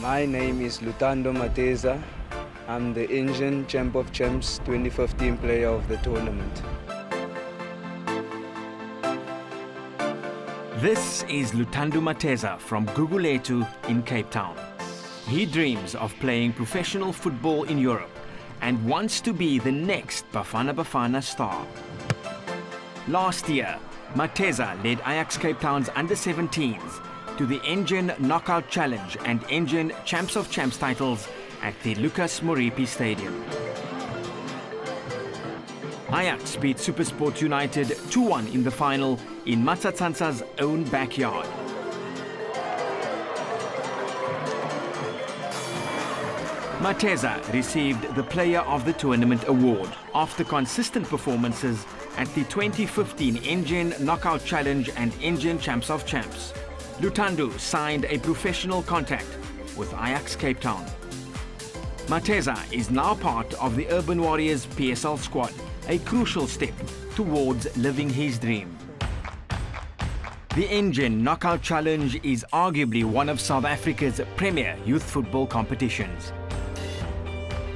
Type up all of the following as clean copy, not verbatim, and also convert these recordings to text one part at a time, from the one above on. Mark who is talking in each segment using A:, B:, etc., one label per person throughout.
A: My name is Lutando Mateza. I'm the Engen Champ of Champs 2015 player of the tournament.
B: This is Lutando Mateza from Gugulethu in Cape Town. He dreams of playing professional football in Europe and wants to be the next Bafana Bafana star. Last year, Mateza led Ajax Cape Town's under-17s to the Engen Knockout Challenge and Engen Champs of Champs titles at the Lucas Moripi Stadium. Ajax beat SuperSport United 2-1 in the final in Matsatsansa's own backyard. Mateza received the Player of the Tournament award after consistent performances at the 2015 Engen Knockout Challenge and Engen Champs of Champs. Lutando signed a professional contract with Ajax Cape Town. Mateza is now part of the Urban Warriors PSL squad, a crucial step towards living his dream. The Engen Knockout Challenge is arguably one of South Africa's premier youth football competitions.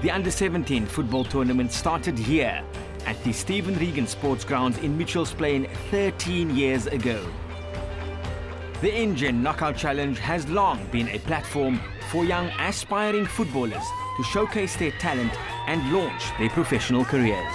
B: The Under-17 football tournament started here at the Stephen Regan Sports Grounds in Mitchells Plain 13 years ago. The Engen Knockout Challenge has long been a platform for young aspiring footballers to showcase their talent and launch their professional careers.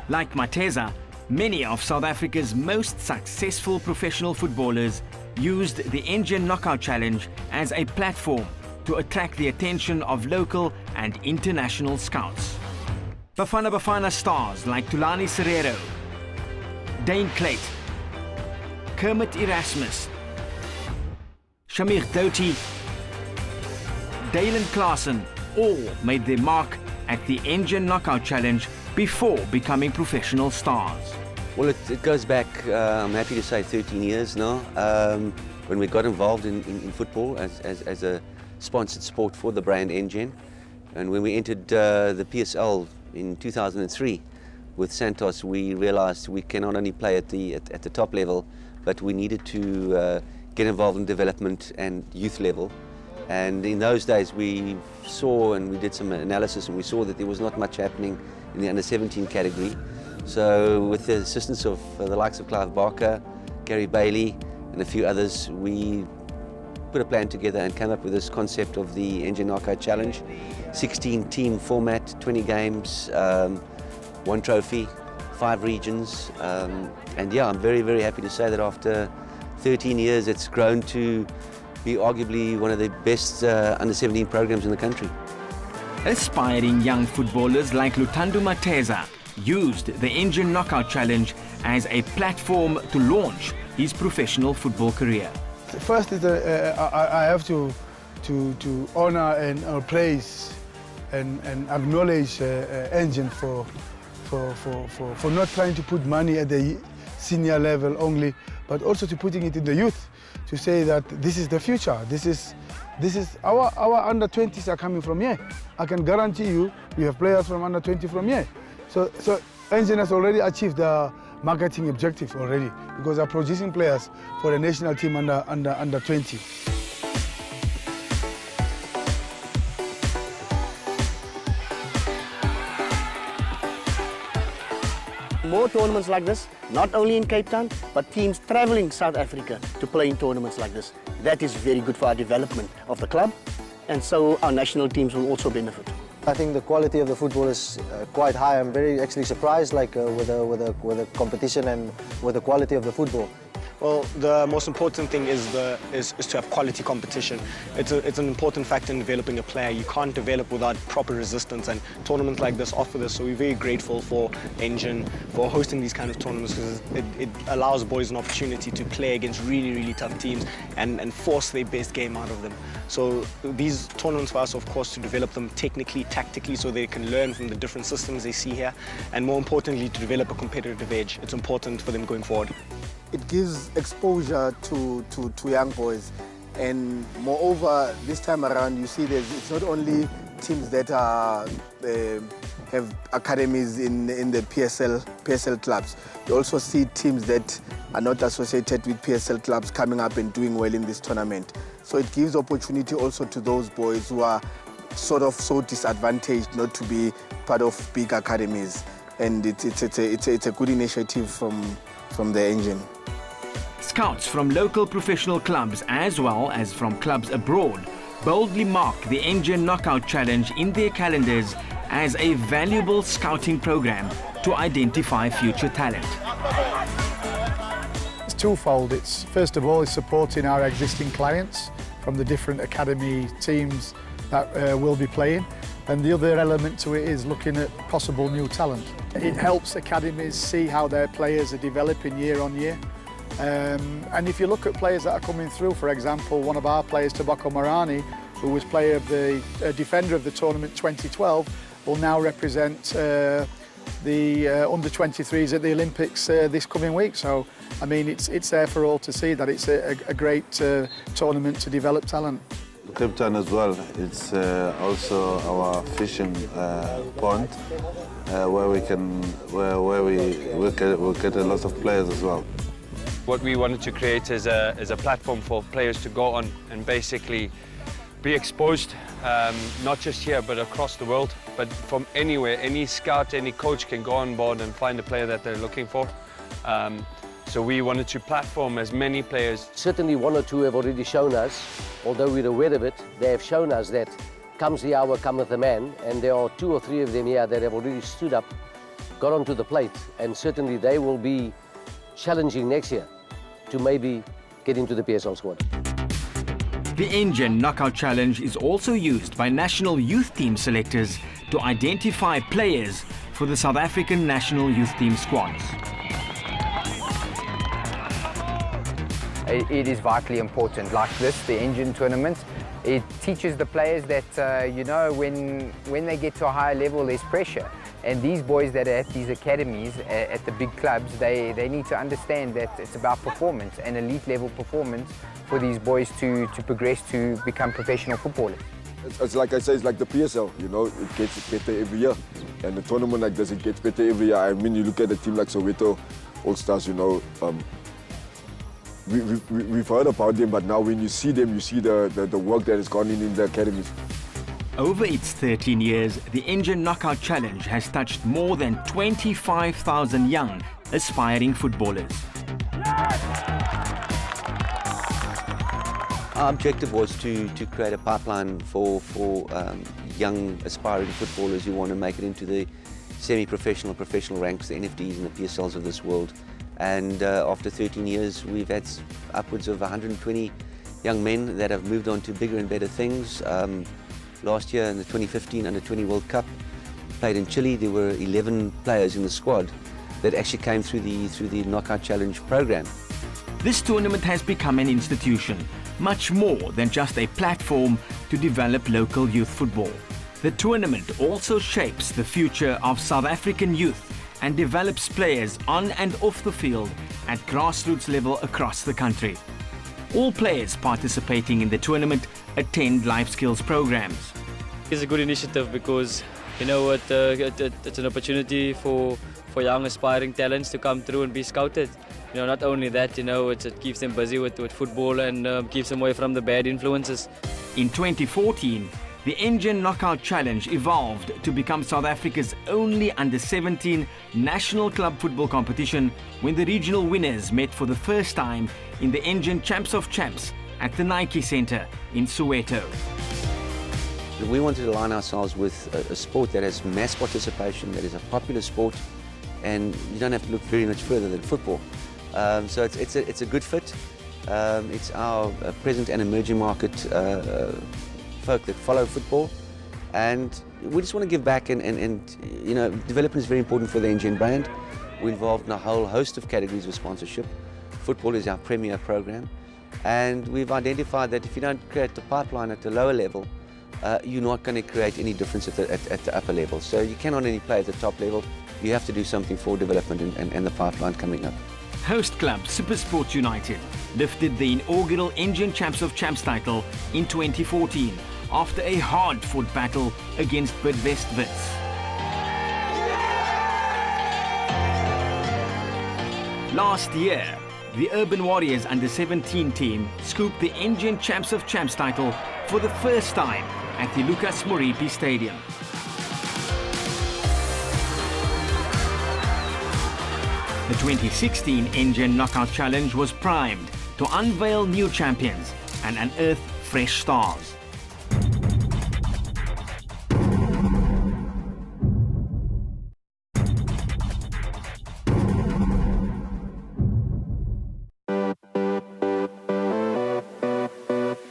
B: Like Mateza, many of South Africa's most successful professional footballers used the Engen Knockout Challenge as a platform to attract the attention of local and international scouts. Bafana Bafana stars like Tulani Serrero, Dane Clayt, Kermit Erasmus, Shamir Doughty, Dalen Klaassen all made their mark at the Engen Knockout Challenge before becoming professional stars.
C: Well, it goes back, I'm happy to say, 13 years now, when we got involved in football as a sponsored sport for the brand Engen. And when we entered the PSL in 2003 with Santos, we realized we can not only play at the top level, but we needed to get involved in development and youth level. And in those days we saw, and we did some analysis, and we saw that there was not much happening in the under-17 category. So with the assistance of the likes of Clive Barker, Gary Bailey and a few others, we put a plan together and came up with this concept of the Engen Knockout Challenge. 16-team format, 20 games, 1 trophy, 5 regions. And yeah, I'm very, very happy to say that after 13 years it's grown to be arguably one of the best under-17 programs in the country.
B: Aspiring young footballers like Lutando Mateza used the Engen Knockout Challenge as a platform to launch his professional football career.
D: First, I have to honor and praise and acknowledge Engen for not trying to put money at the senior level only, but also to putting it in the youth, to say that this is the future. This is our under-20s are coming from here. I can guarantee you we have players from under-20 from here. So Engen has already achieved the marketing objective already, because they're producing players for the national team under 20.
E: More tournaments like this, not only in Cape Town, but teams traveling South Africa to play in tournaments like this. That is very good for our development of the club, and so our national teams will also benefit.
F: I think the quality of the football is quite high. I'm very actually surprised, like with the competition and with the quality of the football.
G: Well, the most important thing is to have quality competition. It's an important factor in developing a player. You can't develop without proper resistance, and tournaments like this offer this. So we're very grateful for Engen for hosting these kind of tournaments, because it allows boys an opportunity to play against really, really tough teams and force their best game out of them. So these tournaments for us, of course, to develop them technically, tactically, so they can learn from the different systems they see here, and more importantly, to develop a competitive edge. It's important for them going forward.
H: It gives exposure to young boys, and moreover, this time around you see it's not only teams that have academies in the PSL clubs. You also see teams that are not associated with PSL clubs coming up and doing well in this tournament. So it gives opportunity also to those boys who are sort of so disadvantaged not to be part of big academies. And it's a good initiative from the Engen.
B: Scouts from local professional clubs as well as from clubs abroad boldly mark the Engen Knockout Challenge in their calendars as a valuable scouting program to identify future talent.
I: It's twofold. It's first of all is supporting our existing clients from the different academy teams that will be playing, and the other element to it is looking at possible new talent. It helps academies see how their players are developing year on year. And if you look at players that are coming through, for example, one of our players, Tabako Marani, who was player of the defender of the tournament 2012, will now represent the under-23s at the Olympics this coming week. So, I mean, it's there for all to see that it's a great tournament to develop talent.
J: Cape Town as well, it's also our fishing pond where we can we'll get a lot of players as well.
K: What we wanted to create is a platform for players to go on and basically be exposed, not just here but across the world, but from anywhere. Any scout, any coach can go on board and find a player that they're looking for. So we wanted to platform as many players.
L: Certainly one or two have already shown us, although we're aware of it, they have shown us that comes the hour, cometh the man, and there are 2 or 3 of them here that have already stood up, got onto the plate, and certainly they will be challenging next year to maybe get into the PSL squad.
B: The Engen Knockout Challenge is also used by national youth team selectors to identify players for the South African national youth team squads.
M: It is vitally important. Like this, the Engen tournament, it teaches the players that, you know, when they get to a higher level, there's pressure. And these boys that are at these academies, at the big clubs, they need to understand that it's about performance and elite level performance for these boys to progress to become professional footballers.
N: It's like I say, it's like the PSL, you know, it gets better every year. And a tournament like this, it gets better every year. I mean, you look at a team like Soweto All-Stars, you know, we've heard about them, but now when you see them, you see the work that has gone in the academies.
B: Over its 13 years, the Engen Knockout Challenge has touched more than 25,000 young, aspiring footballers.
C: Our objective was to create a pipeline for young, aspiring footballers who want to make it into the semi-professional, professional ranks, the NFDs and the PSLs of this world. And after 13 years, we've had upwards of 120 young men that have moved on to bigger and better things. Last year in the 2015 Under-20 World Cup, played in Chile, there were 11 players in the squad that actually came through the Knockout Challenge program.
B: This tournament has become an institution, much more than just a platform to develop local youth football. The tournament also shapes the future of South African youth and develops players on and off the field at grassroots level across the country. All players participating in the tournament attend life skills programs.
O: It's a good initiative because, you know, it's an opportunity for young aspiring talents to come through and be scouted. You know, not only that, you know, it keeps them busy with football and keeps them away from the bad influences.
B: In 2014, the Engen Knockout Challenge evolved to become South Africa's only under-17 national club football competition when the regional winners met for the first time in the Engen Champs of Champs at the Nike Centre in Soweto.
C: We wanted to align ourselves with a sport that has mass participation, that is a popular sport, and you don't have to look very much further than football. So it's a good fit. It's our present and emerging market folk that follow football, and we just want to give back and you know, development is very important for the Engen brand. We're involved in a whole host of categories of sponsorship. Football is our premier program, and we've identified that if you don't create the pipeline at the lower level, you're not going to create any difference at the upper level. So you cannot only play at the top level, you have to do something for development and the pipeline coming up.
B: Host club SuperSport United lifted the inaugural Engen Champs of Champs title in 2014 after a hard-fought battle against Bidvest Wits. Last year, the Urban Warriors under-17 team scooped the Engen Champs of Champs title for the first time at the Lucas Moripi Stadium. The 2016 Engen Knockout Challenge was primed to unveil new champions and unearth fresh stars.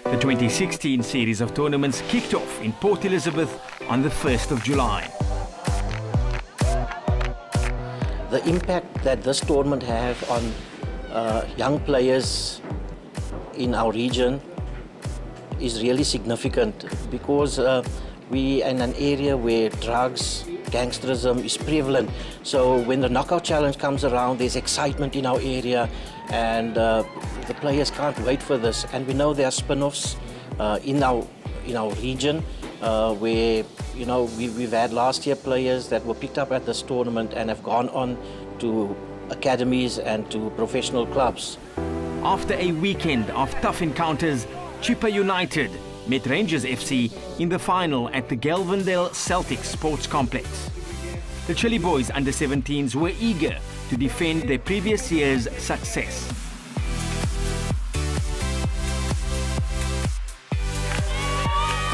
B: The 2016 series of tournaments kicked off in Port Elizabeth on the 1st of July.
E: The impact that this tournament has on young players in our region is really significant because we are in an area where drugs, gangsterism is prevalent. So when the Knockout Challenge comes around, there's excitement in our area, and the players can't wait for this. And we know there are spin-offs in our region where we've had last year players that were picked up at this tournament and have gone on to academies and to professional clubs.
B: After a weekend of tough encounters, Chippa United met Rangers FC in the final at the Galvindale Celtic Sports Complex. The Chili Boys under-17s were eager to defend their previous year's success.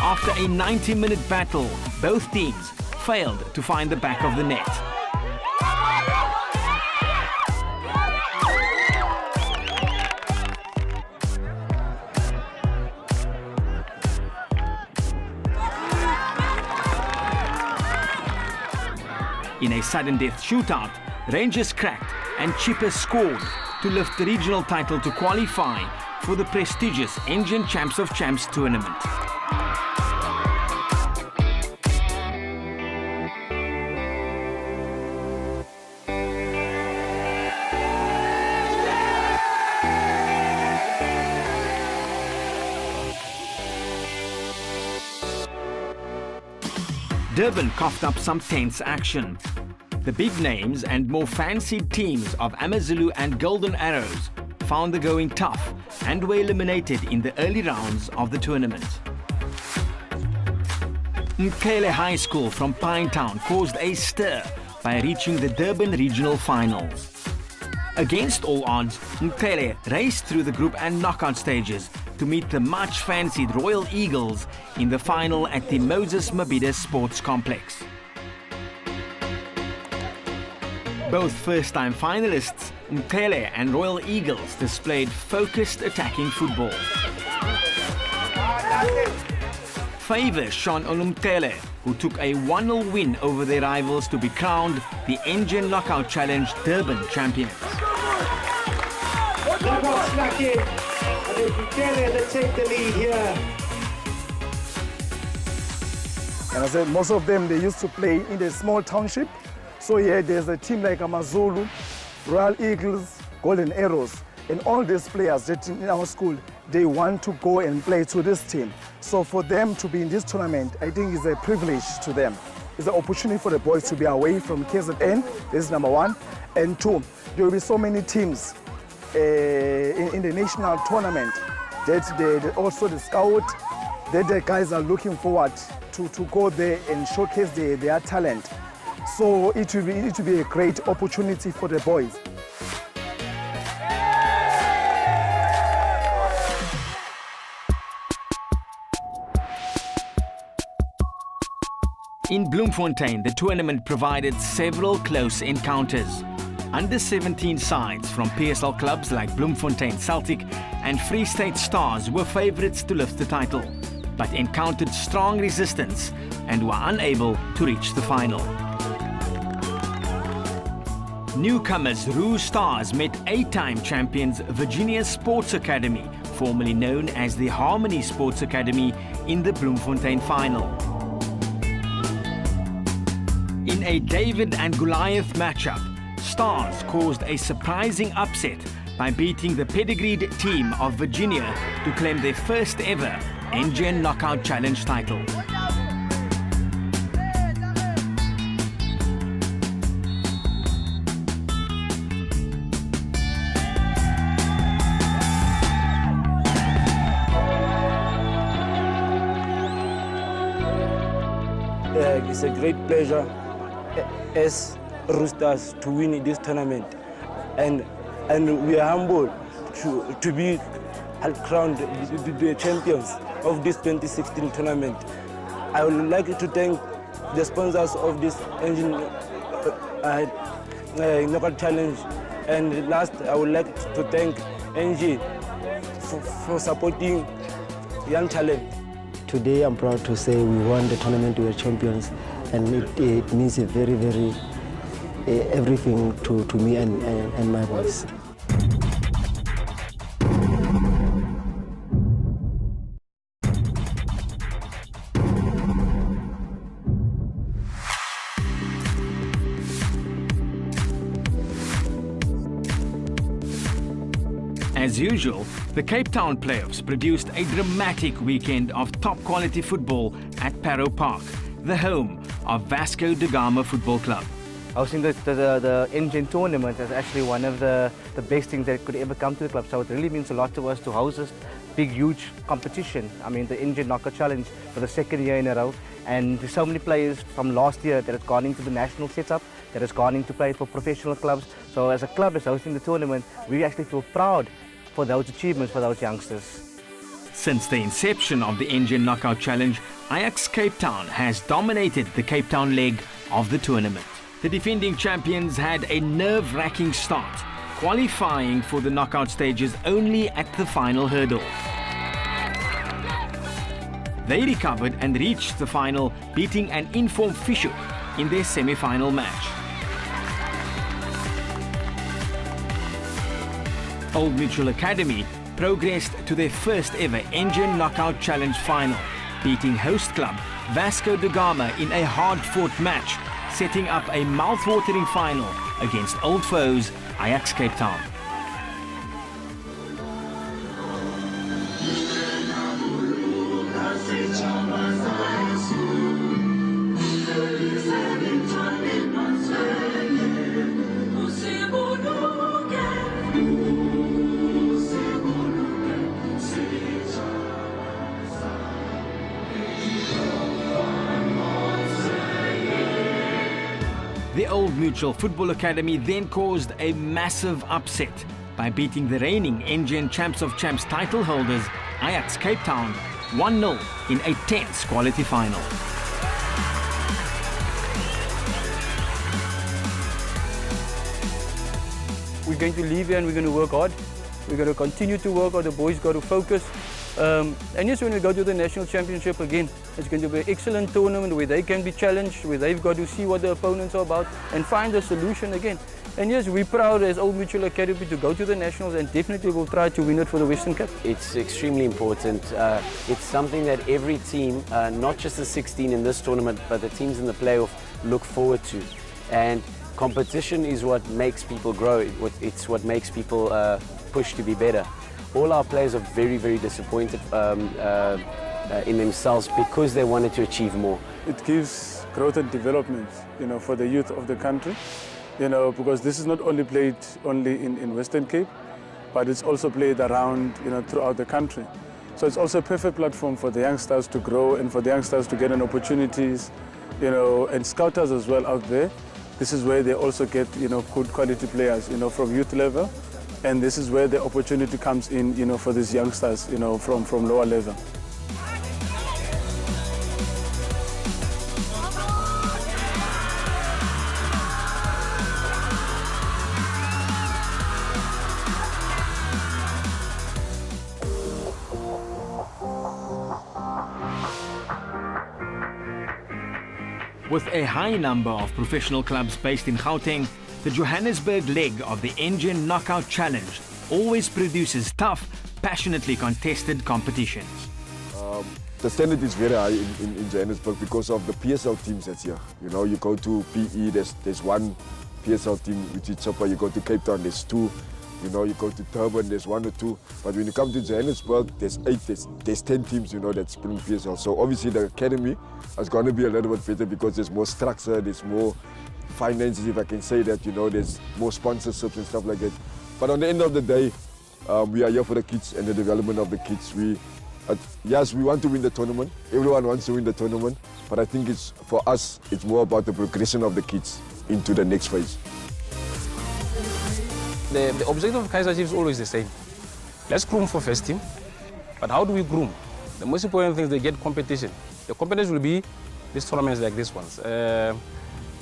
B: After a 90-minute battle, both teams failed to find the back of the net. In a sudden death shootout, Rangers cracked and Chippa scored to lift the regional title to qualify for the prestigious Engen Champs of Champs tournament. Durban coughed up some tense action. The big names and more fancied teams of Amazulu and Golden Arrows found the going tough and were eliminated in the early rounds of the tournament. Mkele High School from Pinetown caused a stir by reaching the Durban regional finals. Against all odds, Mkele raced through the group and knockout stages to meet the much-fancied Royal Eagles in the final at the Moses Mabhida Sports Complex. Both first-time finalists, Mkele and Royal Eagles, displayed focused attacking football. Favours shone on Mkele, who took a 1-0 win over their rivals to be crowned the Engen Knockout Challenge Durban champions.
P: Knockout snuck in, and it's Mkele that take the lead here.
D: And I said most of them, they used to play in the small township. So here there's a team like Amazulu, Royal Eagles, Golden Arrows, and all these players that in our school, they want to go and play to this team. So for them to be in this tournament, I think is a privilege to them. It's an opportunity for the boys to be away from KZN, this is number one. And two, there will be so many teams in the national tournament that they also the scout, that the guys are looking forward to go there and showcase their talent. So it will be a great opportunity for the boys.
B: In Bloemfontein, the tournament provided several close encounters. Under-17 sides from PSL clubs like Bloemfontein Celtic and Free State Stars were favourites to lift the title, but encountered strong resistance and were unable to reach the final. Newcomers Roo Stars met 8-time champions Virginia Sports Academy, formerly known as the Harmony Sports Academy, in the Bloemfontein final. In a David and Goliath matchup, Stars caused a surprising upset by beating the pedigreed team of Virginia to claim their first ever Engen Knockout Challenge title.
Q: it's a great pleasure as Roosters to win this tournament, and we are humbled to be crowned the champions of this 2016 tournament. I would like to thank the sponsors of this Engen Knockout Challenge, and last I would like to thank Engen for supporting young talent.
R: Today I'm proud to say we won the tournament, we were champions, and it means a very, very everything to me and my boys.
B: As usual, the Cape Town playoffs produced a dramatic weekend of top-quality football at Parow Park, the home of Vasco da Gama Football Club.
S: Hosting the Engen tournament is actually one of the best things that could ever come to the club. So it really means a lot to us to host this big, huge competition. I mean, the Engen Knockout Challenge for the second year in a row. And there's so many players from last year that has gone into the national setup, that has gone into play for professional clubs. So as a club that's hosting the tournament, we actually feel proud for those achievements for those youngsters.
B: Since the inception of the Engen Knockout Challenge, Ajax Cape Town has dominated the Cape Town leg of the tournament. The defending champions had a nerve-wracking start, qualifying for the knockout stages only at the final hurdle. They recovered and reached the final, beating an informed Fishoek in their semi-final match. Old Mutual Academy progressed to their first ever Engen Knockout Challenge final, beating host club Vasco da Gama in a hard-fought match, setting up a mouth-watering final against old foes Ajax Cape Town. The Old Mutual Football Academy then caused a massive upset by beating the reigning Engen Champs of Champs title holders Ajax Cape Town 1-0 in a tense quality final.
T: We're going to leave here and we're going to work hard. We're going to continue to work hard. The boys got to focus. And yes, when we go to the national championship again, it's going to be an excellent tournament where they can be challenged, where they've got to see what the opponents are about and find a solution again. And yes, we're proud as Old Mutual Academy to go to the nationals, and definitely will try to win it for the Western Cape.
U: It's extremely important. It's something that every team, not just the 16 in this tournament, but the teams in the playoff look forward to. And competition is what makes people grow. It's what makes people push to be better. All our players are very, very disappointed in themselves because they wanted to achieve more.
V: It gives growth and development, for the youth of the country, because this is not only played in Western Cape, but it's also played around, throughout the country. So it's also a perfect platform for the youngsters to grow and for the youngsters to get an opportunities, and scouters as well out there. This is where they also get, good quality players, from youth level. And this is where the opportunity comes in, for these youngsters, from lower level.
B: With a high number of professional clubs based in Gauteng, the Johannesburg leg of the Engen Knockout Challenge always produces tough, passionately contested competitions.
N: The standard is very high in Johannesburg because of the PSL teams that's here. You go to PE, there's one PSL team, which is Chopper. You go to Cape Town, there's two. You go to Durban, there's 1 or 2. But when you come to Johannesburg, there's 8, there's 10 teams, that's playing PSL. So obviously the academy is going to be a little bit better because there's more structure, there's more finances, if I can say that, there's more sponsorships and stuff like that. But on the end of the day, we are here for the kids and the development of the kids. Yes, we want to win the tournament. Everyone wants to win the tournament. But I think for us, it's more about the progression of the kids into the next phase.
A: The objective of Kaizer Chiefs is always the same. Let's groom for first team. But how do we groom? The most important thing is they get competition. The competition will be these tournaments like this ones.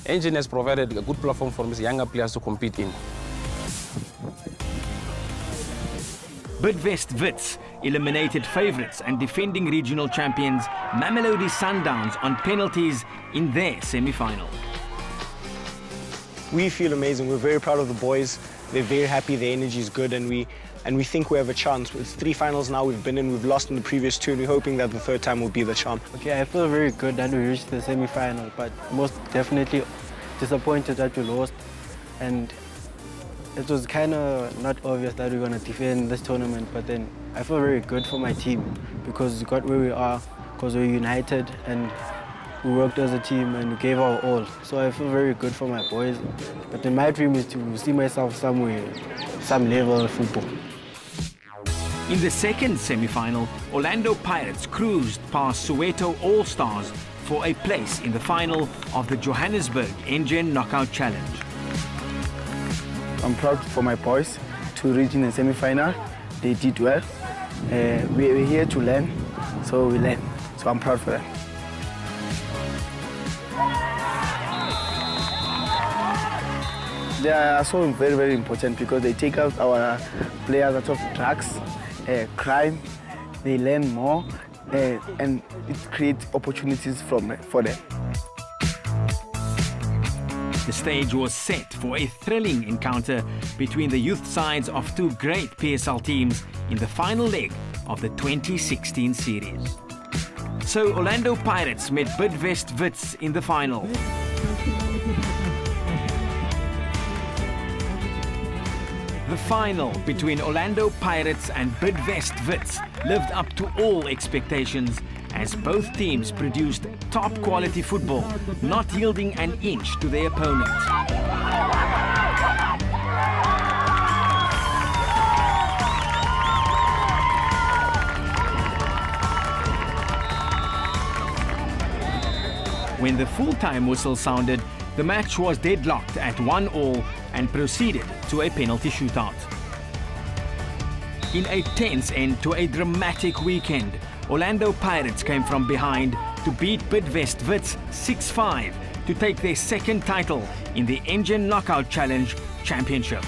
A: Engen has provided a good platform for these younger players to compete in.
B: Bidvest Wits eliminated favourites and defending regional champions Mamelodi Sundowns on penalties in their semi-final.
G: We feel amazing. We're very proud of the boys. They're very happy. Their energy is good, and we think we have a chance. It's 3 finals now we've been in. We've lost in the previous 2, and we're hoping that the 3rd time will be the charm.
Q: Okay, I feel very good that we reached the semi-final, but most definitely disappointed that we lost. And it was kind of not obvious that we're going to defend this tournament, but then I feel very good for my team because we got where we are, because we're united and we worked as a team and we gave our all. So I feel very good for my boys. But then my dream is to see myself somewhere, some level of football.
B: In the second semi-final, Orlando Pirates cruised past Soweto All-Stars for a place in the final of the Johannesburg Engen Knockout Challenge.
Q: I'm proud for my boys to reach in the semi-final. They did well. We're here to learn, so we learn. So I'm proud for them. They are so very, very important because they take out our players out of drugs, crime. They learn more, and it creates opportunities for them.
B: The stage was set for a thrilling encounter between the youth sides of 2 great PSL teams in the final leg of the 2016 series. So Orlando Pirates met Bidvest Wits in the final. The final between Orlando Pirates and Bidvest Wits lived up to all expectations as both teams produced top quality football, not yielding an inch to their opponent. When the full-time whistle sounded, the match was deadlocked at 1-1 and proceeded to a penalty shootout. In a tense end to a dramatic weekend, Orlando Pirates came from behind to beat Bidvest Wits 6-5 to take their 2nd title in the Engen Knockout Challenge Championship.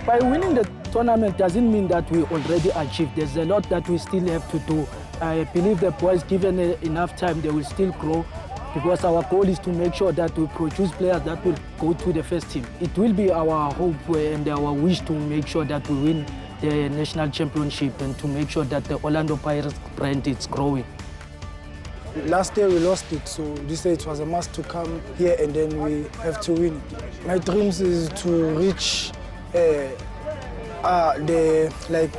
F: By winning the tournament doesn't mean that we already achieved. There's a lot that we still have to do. I believe the boys, given enough time, they will still grow because our goal is to make sure that we produce players that will go to the first team. It will be our hope and our wish to make sure that we win the national championship and to make sure that the Orlando Pirates brand is growing.
D: Last year we lost it, so this year it was a must to come here and then we have to win. My dreams is to reach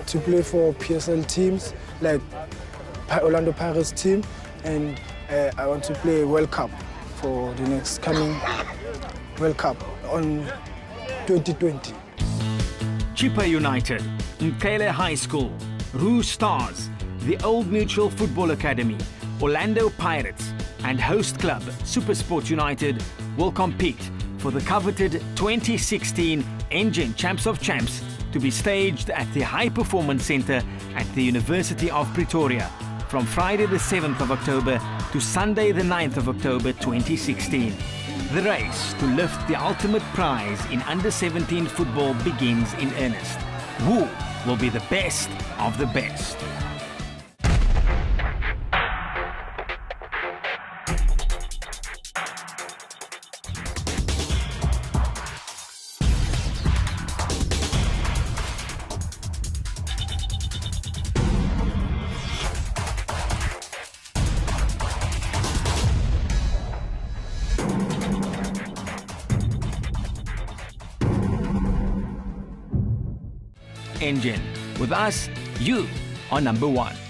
D: to play for PSL teams, like Orlando Pirates team, and I want to play World Cup for the next coming World Cup on 2020.
B: Chippa United, Mkele High School, Roo Stars, the Old Mutual Football Academy, Orlando Pirates and host club SuperSport United will compete for the coveted 2016 Engen Champs of Champs to be staged at the High Performance Centre at the University of Pretoria from Friday the 7th of October to Sunday the 9th of October 2016. The race to lift the ultimate prize in under-17 football begins in earnest. Who will be the best of the best? Engen. With us, you are number one.